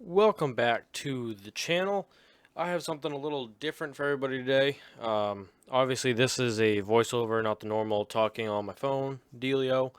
Welcome back to the channel. I have something a little different for everybody today. Obviously, this is a voiceover, not the normal talking on my phone dealio.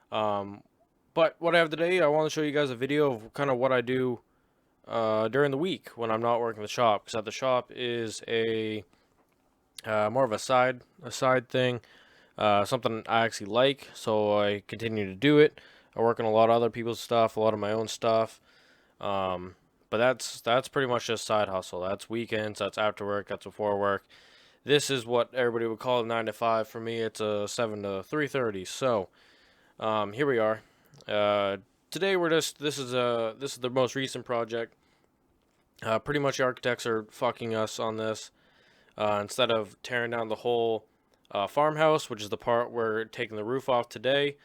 Um, but what I have today, I want to show you guys a video of kind of what I do during the week when I'm not working the shop. Because at the shop is a more of a side thing, something I actually like, so I continue to do it. I work on a lot of other people's stuff, a lot of my own stuff. Um, but that's pretty much just side hustle. That's weekends, that's after work, that's before work. This is what everybody would call a 9 to 5. For me, it's a 7 to 3:30. So here we are. Uh, Today we're just this is the most recent project. Pretty much the architects are fucking us on this. Instead of tearing down the whole farmhouse, which is the part where taking the roof off today,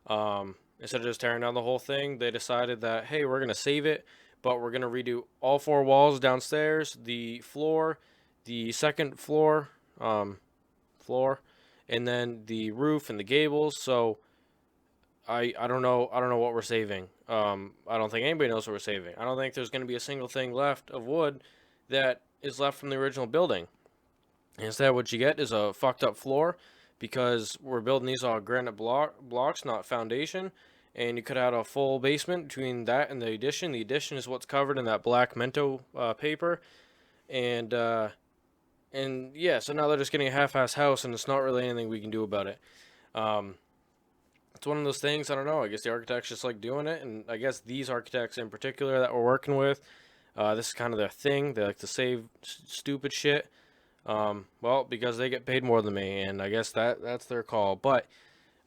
instead of just tearing down the whole thing, they decided that, hey, we're going to save it, but we're going to redo all four walls downstairs, the floor, the second um, floor, and then the roof and the gables. So I don't know what we're saving. I don't think anybody knows what we're saving. I don't think there's going to be a single thing left of wood that is left from the original building. Instead, what you get is a fucked up floor because we're building these on granite blocks, not foundation. And you could add a full basement between that and the addition. The addition is what's covered in that black Mento paper. And yeah, so now they're just getting a half-ass house, and it's not really anything we can do about it. Um, it's one of those things. I don't know. I guess the architects just like doing it, and I guess these architects in particular that we're working with, this is kind of their thing. They like to save stupid shit. Well, because they get paid more than me, and I guess that's their call. But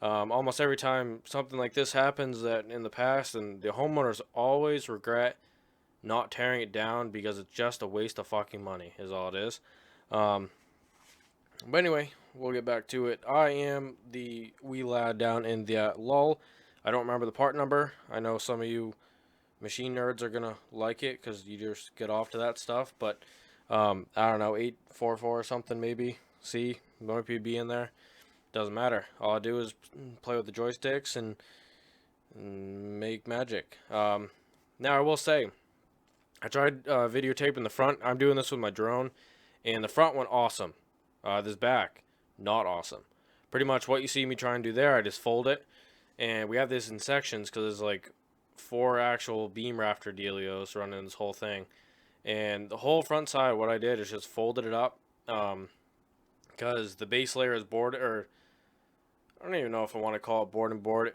almost every time something like this happens that in the past, and the homeowners always regret not tearing it down because it's just a waste of fucking money, is all it is. Um, but anyway, we'll get back to it. I am the wee lad down in the lull. I don't remember the part number. I know some of you machine nerds are gonna like it because you just get off to that stuff. But I don't know, 844 or something maybe. C might be B in there. Doesn't matter. All I do is play with the joysticks and make magic. Now I will say, I tried videotaping the front. I'm doing this with my drone, and the front went awesome. This back, not awesome. Pretty much what you see me try and do there, I just fold it, and we have this in sections because there's like four actual beam rafter dealios running this whole thing. And the whole front side, what I did is just folded it up, because the base layer is board, or I don't even know if I want to call it board and board.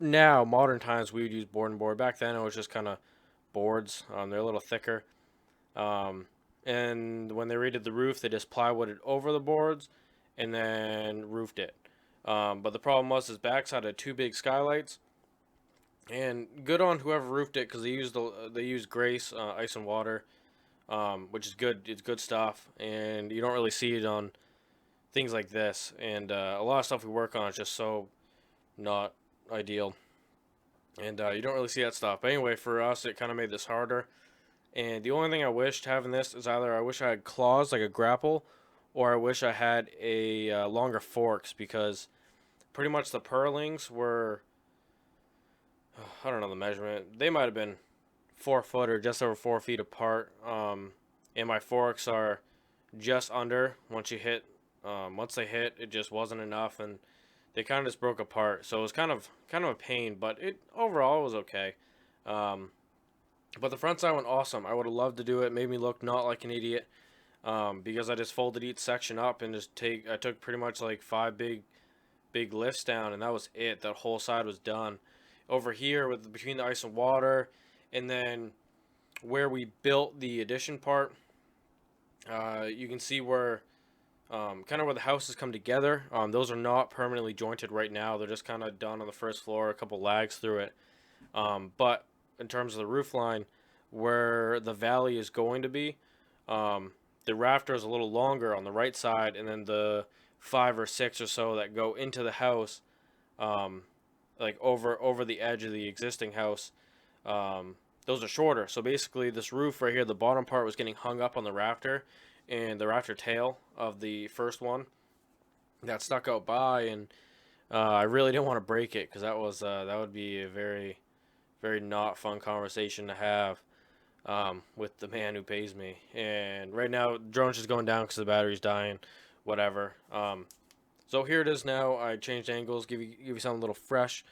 Now, modern times, we would use board and board. Back then, it was just kind of boards. They're a little thicker. Um, and when they redid the roof, they just plywooded over the boards and then roofed it. But the problem was his backside had two big skylights. And good on whoever roofed it because they used Grace ice and water, which is good. It's good stuff, and you don't really see it on things like this. And a lot of stuff we work on is just so not ideal, and you don't really see that stuff. But anyway, for us, it kind of made this harder. And the only thing I wished having this is either I wish I had claws like a grapple, or I wish I had a longer forks because pretty much the purlings were, I don't know the measurement. They might have been 4 foot or just over 4 feet apart. And my forks are just under. Once they hit, it just wasn't enough, and they kind of just broke apart. So it was kind of a pain, but it overall was okay. Um, but the front side went awesome. I would have loved to do it. Made me look not like an idiot. Because I just folded each section up and I took pretty much like five big lifts down, and that was it. That whole side was done. Over here with between the ice and water, and then where we built the addition part, you can see where kind of where the houses come together. Those are not permanently jointed right now. They're just kind of done on the first floor, a couple lags through it. But in terms of the roof line, where the valley is going to be, um, the rafter is a little longer on the right side, and then the five or six or so that go into the house, um, like over the edge of the existing house, those are shorter. So basically, this roof right here, the bottom part was getting hung up on the rafter, and the rafter tail of the first one that stuck out by, and I really didn't want to break it because that would be a very not fun conversation to have. with the man who pays me. And right now, drone's just going down because the battery's dying, whatever. So here it is now. I changed angles, give you something a little fresh.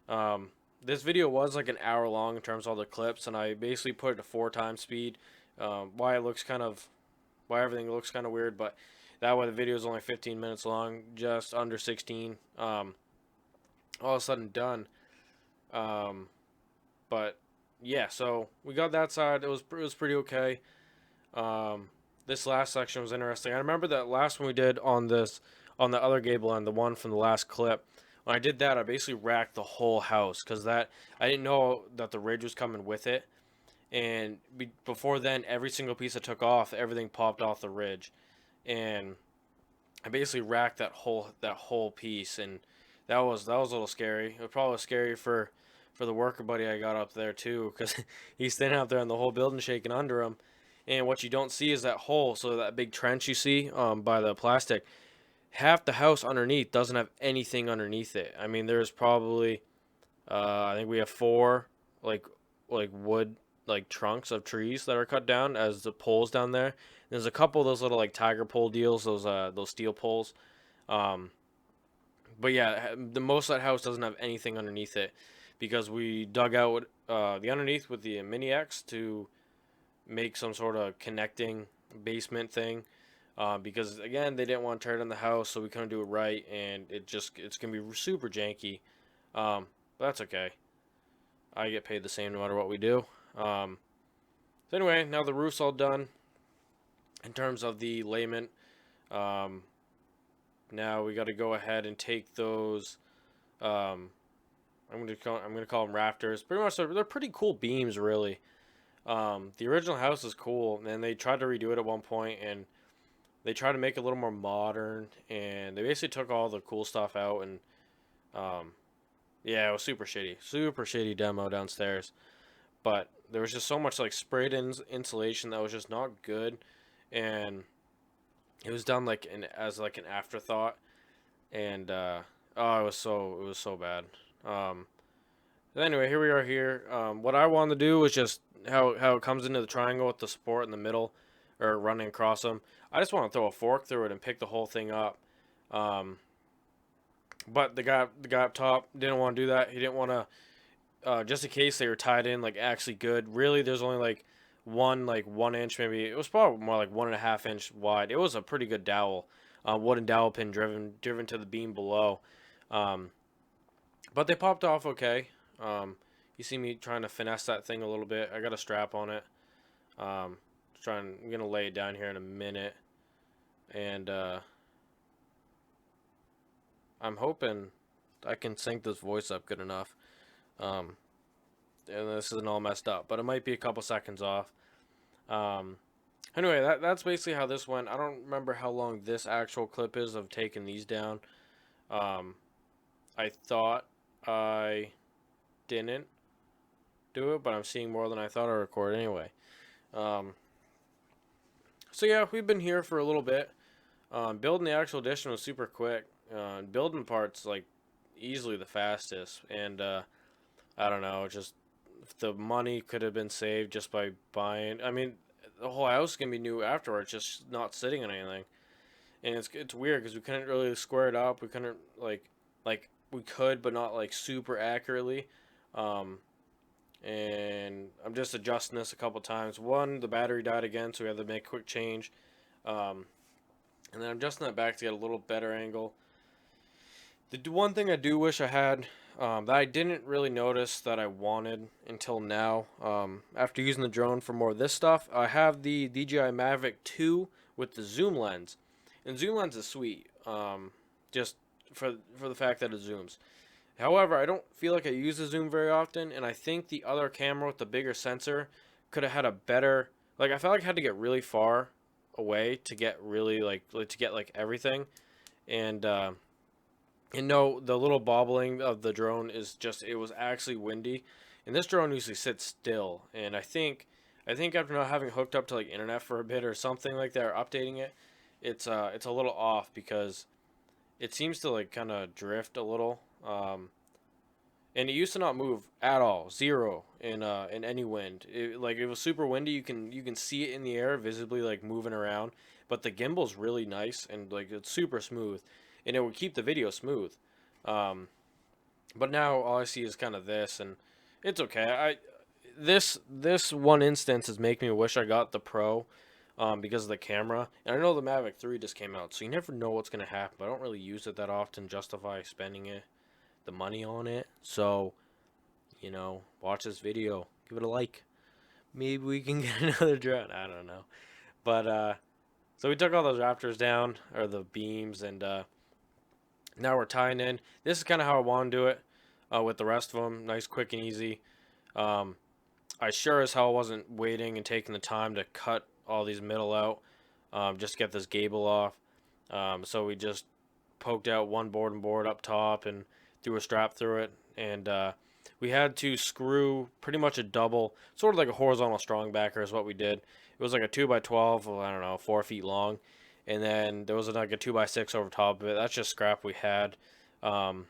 Um, this video was like an hour long in terms of all the clips, and I basically put it to 4 times speed. Why it looks kind of, why everything looks kind of weird, but that way the video is only 15 minutes long, just under 16. All of a sudden done. Um, but yeah, so we got that side. It was pretty okay. Um, this last section was interesting. I remember that last one we did on this on the other gable end, the one from the last clip. When I did that, I basically racked the whole house because that I didn't know that the ridge was coming with it, and before then, every single piece I took off, everything popped off the ridge, and I basically racked that whole piece, and that was a little scary. It was probably scary for the worker buddy I got up there too, because he's standing out there and the whole building shaking under him. And what you don't see is that hole, so that big trench you see by the plastic. Half the house underneath doesn't have anything underneath it. I mean, there's probably I think we have four like wood like trunks of trees that are cut down as the poles down there. There's a couple of those little like tiger pole deals, those steel poles. Um, but yeah, the most of that house doesn't have anything underneath it because we dug out the underneath with the mini X to make some sort of connecting basement thing. Because again, they didn't want to tear down the house, so we couldn't do it right, and it's gonna be super janky. But that's okay. I get paid the same no matter what we do. So anyway, now the roof's all done. In terms of the layment, um, now we got to go ahead and take those. Um, I'm gonna call them rafters. Pretty much, they're pretty cool beams, really. The original house is cool, and they tried to redo it at one point, and they tried to make it a little more modern, and they basically took all the cool stuff out, and um, yeah, it was super shitty demo downstairs. But there was just so much like sprayed in insulation that was just not good, and it was done like as like an afterthought, and oh, it was so bad. Um, anyway, here we are here. What I wanted to do was just how it comes into the triangle with the support in the middle, or running across them. I just want to throw a fork through it and pick the whole thing up. Um, but the guy up top didn't want to do that. He didn't want to just in case they were tied in like actually good. Really, there's only like 1 inch, maybe it was probably more like 1.5 inch wide. It was a pretty good dowel, wooden dowel pin driven to the beam below. Um, but they popped off okay. You see me trying to finesse that thing a little bit. I got a strap on it. Um, I'm gonna lay it down here in a minute, and I'm hoping I can sync this voice up good enough. Um, and this isn't all messed up, but it might be a couple seconds off. Um, anyway, that's basically how this went. I don't remember how long this actual clip is of taking these down. Um, I thought I didn't do it, but I'm seeing more than I thought I recorded anyway. Um, so yeah, we've been here for a little bit. Building the actual addition was super quick. Building parts like easily the fastest, and I don't know, just the money could have been saved just by buying. I mean, the whole house can be new afterwards, just not sitting on anything. And it's weird because we couldn't really square it up. We couldn't like we could, but not like super accurately. Um, and I'm just adjusting this a couple times. One, the battery died again, so we had to make a quick change. Um, and then I'm adjusting that back to get a little better angle. The one thing I do wish I had that I didn't really notice that I wanted until now, after using the drone for more of this stuff, I have the DJI Mavic 2 with the zoom lens. And zoom lens is sweet, just for the fact that it zooms. However, I don't feel like I use the zoom very often, and I think the other camera with the bigger sensor could have had a better, like I felt like I had to get really far away to get really to get like everything, and no, the little bobbling of the drone is just, it was actually windy, and this drone usually sits still, and I think after not having hooked up to like internet for a bit or something like that, or updating it, it's a little off because it seems to like kind of drift a little. and it used to not move at all, zero in any wind. Like it was super windy. You can see it in the air visibly, like moving around. But the gimbal's really nice and like it's super smooth, and it would keep the video smooth. Um, but now all I see is kind of this, and it's okay. This one instance is making me wish I got the Pro, because of the camera. And I know the Mavic 3 just came out, so you never know what's gonna happen. But I don't really use it that often, justify spending the money on it. So watch this video, give it a like. Maybe we can get another drone. I don't know, but so we took all those Raptors down, or the beams, and now we're tying in. This is kind of how I want to do it, with the rest of them. Nice, quick, and easy. Um, I sure as hell wasn't waiting and taking the time to cut all these middle out, just to get this gable off. So we just poked out one board and board up top and threw a strap through it. And we had to screw pretty much a double, sort of like a horizontal strong backer is what we did. It was like a 2x12, I don't know, 4 feet long. And then there was like a 2x6 over top of it. That's just scrap we had. Um,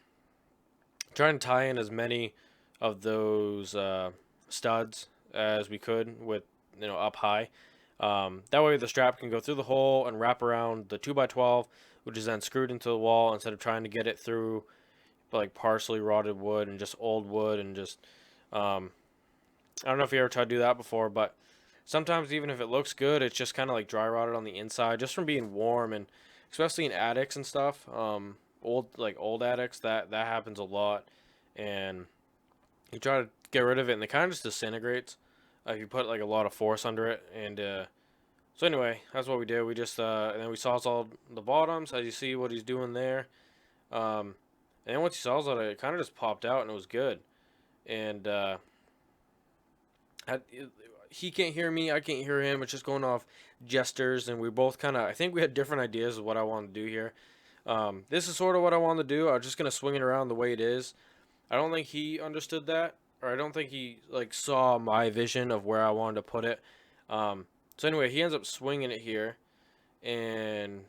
Trying to tie in as many of those studs as we could with up high. That way the strap can go through the hole and wrap around the 2x12, which is then screwed into the wall instead of trying to get it through like partially rotted wood and just old wood and just I don't know if you ever tried to do that before, but sometimes even if it looks good, it's just kind of like dry rotted on the inside just from being warm, and especially in attics and stuff. Old attics, that happens a lot, and you try to get rid of it, and it kind of just disintegrates if you put like a lot of force under it. And so anyway, that's what we did. We just and then we sawzalled the bottoms, as you see what he's doing there. And then once he sawzalled it, it kind of just popped out, and it was good. And I, he can't hear me, I can't hear him. It's just going off gestures, and we both kind of, I think we had different ideas of what I wanted to do here. This is sort of what I wanted to do. I was just gonna swing it around the way it is. I don't think he understood that, or I don't think he like saw my vision of where I wanted to put it. So anyway, he ends up swinging it here, and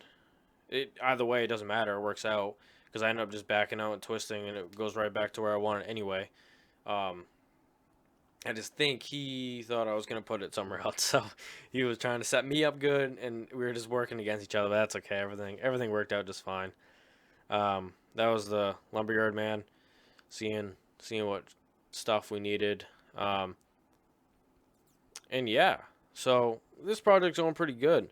it either way it doesn't matter. It works out because I end up just backing out and twisting, and it goes right back to where I want it anyway. Um, I just think he thought I was gonna put it somewhere else, so he was trying to set me up good, and we were just working against each other. But that's okay. Everything worked out just fine. That was the lumberyard man, seeing what stuff we needed. And yeah, so this project's going pretty good.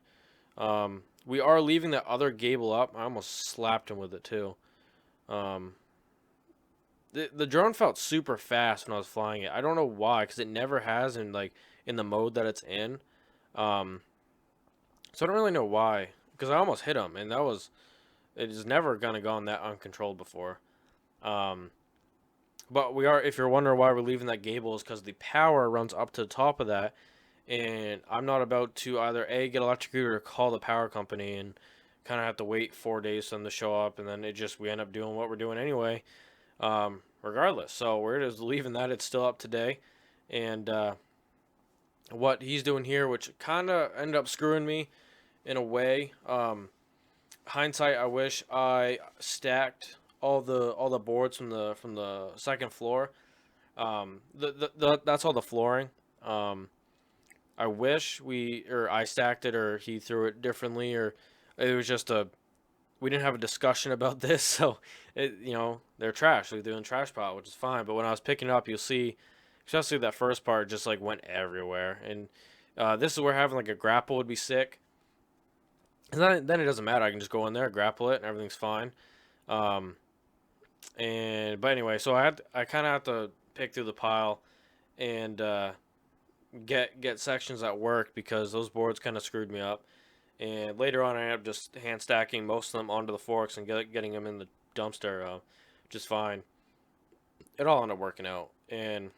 We are leaving that other gable up. I almost slapped him with it too. Um, the drone felt super fast when I was flying it. I don't know why, because it never has in the mode that it's in. Um, so I don't really know why, because I almost hit him, and it is never gonna gone that uncontrolled before. Um, but we are, if you're wondering why we're leaving that gable, is because the power runs up to the top of that, and I'm not about to either get electrocuted or call the power company and kind of have to wait 4 days for them to show up, and then we end up doing what we're doing anyway. Regardless. So we're just leaving that. It's still up today. And what he's doing here, which kind of ended up screwing me in a way. Hindsight, I wish I stacked all the boards from the second floor. That's all the flooring. I wish I stacked it, or he threw it differently, or it was just we didn't have a discussion about this, so they're trash. They're doing trash pile, which is fine. But when I was picking it up, you'll see, especially that first part, just like went everywhere. And this is where having like a grapple would be sick. And then it doesn't matter. I can just go in there, grapple it, and everything's fine. But anyway, so I kind of have to pick through the pile and get sections that work, because those boards kind of screwed me up. And later on, I ended up just hand stacking most of them onto the forks and getting them in the dumpster, just fine. It all ended up working out. And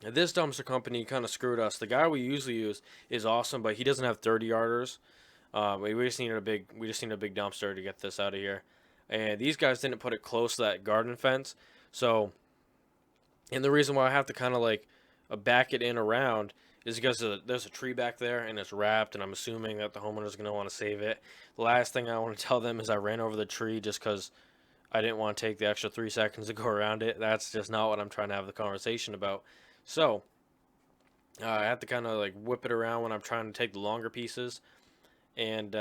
this dumpster company kind of screwed us. The guy we usually use is awesome, but he doesn't have 30-yarders. We just needed a big dumpster to get this out of here. And these guys didn't put it close to that garden fence. So, and the reason why I have to kind of like back it in around is because there's a tree back there, and it's wrapped, and I'm assuming that the homeowner's going to want to save it. The last thing I want to tell them is I ran over the tree just because I didn't want to take the extra 3 seconds to go around it. That's just not what I'm trying to have the conversation about. So I have to kind of like whip it around when I'm trying to take the longer pieces, and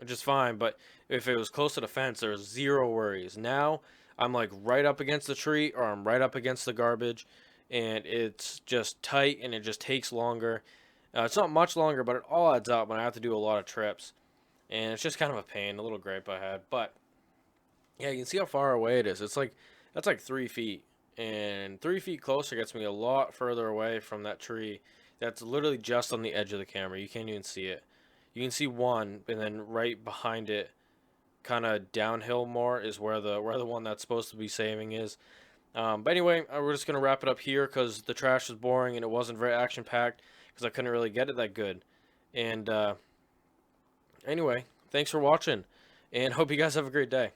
just fine. But if it was close to the fence, there was zero worries. Now I'm like right up against the tree or I'm right up against the garbage, and it's just tight and it just takes longer. It's not much longer, but it all adds up when I have to do a lot of trips, and it's just kind of a pain. A little gripe I had, but yeah, you can see how far away it is. It's like that's like 3 feet, and 3 feet closer gets me a lot further away from that tree. That's literally just on the edge of the camera. You can't even see it. You can see one, and then right behind it, kind of downhill more, is where the one that's supposed to be saving is. But anyway, we're just gonna wrap it up here because the trash was boring and it wasn't very action packed because I couldn't really get it that good. And anyway, thanks for watching, and hope you guys have a great day.